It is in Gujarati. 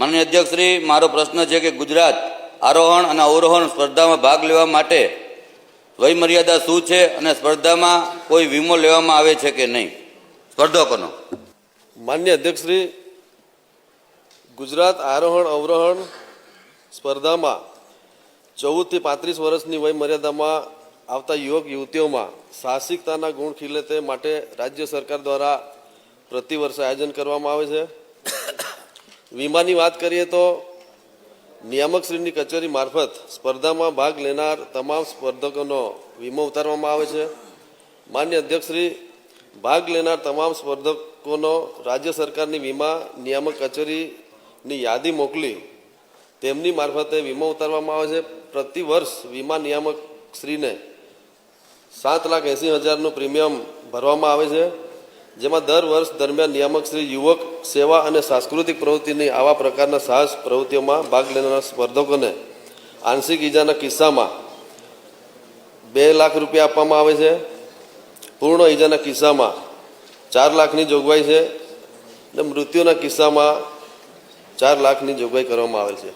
માનનીય અધ્યક્ષશ્રી, મારો પ્રશ્ન છે કે ગુજરાત આરોહણ અને અવરોહણ સ્પર્ધામાં ભાગ લેવા માટે વયમર્યાદા શું છે અને સ્પર્ધામાં કોઈ વીમો લેવામાં આવે છે કે નહીં? સ્પર્ધકોનો. માનનીય અધ્યક્ષશ્રી, ગુજરાત આરોહણ અવરોહણ સ્પર્ધામાં 14 થી 35 વર્ષની વયમર્યાદામાં આવતા યુવક યુવતીઓમાં સાહસિકતાના ગુણ ખીલે તે માટે રાજ્ય સરકાર દ્વારા પ્રતિવર્ષ આયોજન કરવામાં આવે છે. વીમાની વાત કરીએ તો નિયામકશ્રીની કચેરી મારફત સ્પર્ધામાં ભાગ લેનાર તમામ સ્પર્ધકોનો વીમો ઉતારવામાં આવે છે. માન્ય અધ્યક્ષશ્રી, ભાગ લેનાર તમામ સ્પર્ધકોનો રાજ્ય સરકારની વીમા નિયામક કચેરીની યાદી મોકલી તેમની મારફતે વીમો ઉતારવામાં આવે છે. પ્રતિ વર્ષ વીમા નિયામકશ્રીને 7,80,000નું પ્રીમિયમ ભરવામાં આવે છે, જેમાં દર વર્ષ દરમિયાન નિયામકશ્રી યુવક સેવા અને સાંસ્કૃતિક પ્રવૃત્તિની આવા પ્રકારના સાહસ પ્રવૃત્તિઓમાં ભાગ લેનારા સ્પર્ધકોને આંશિક ઈજાના કિસ્સામાં 2 લાખ રૂપિયા આપવામાં આવે છે. પૂર્ણ ઈજાના કિસ્સામાં 4 લાખની જોગવાઈ છે અને મૃત્યુના કિસ્સામાં 4 લાખની જોગવાઈ કરવામાં આવે છે.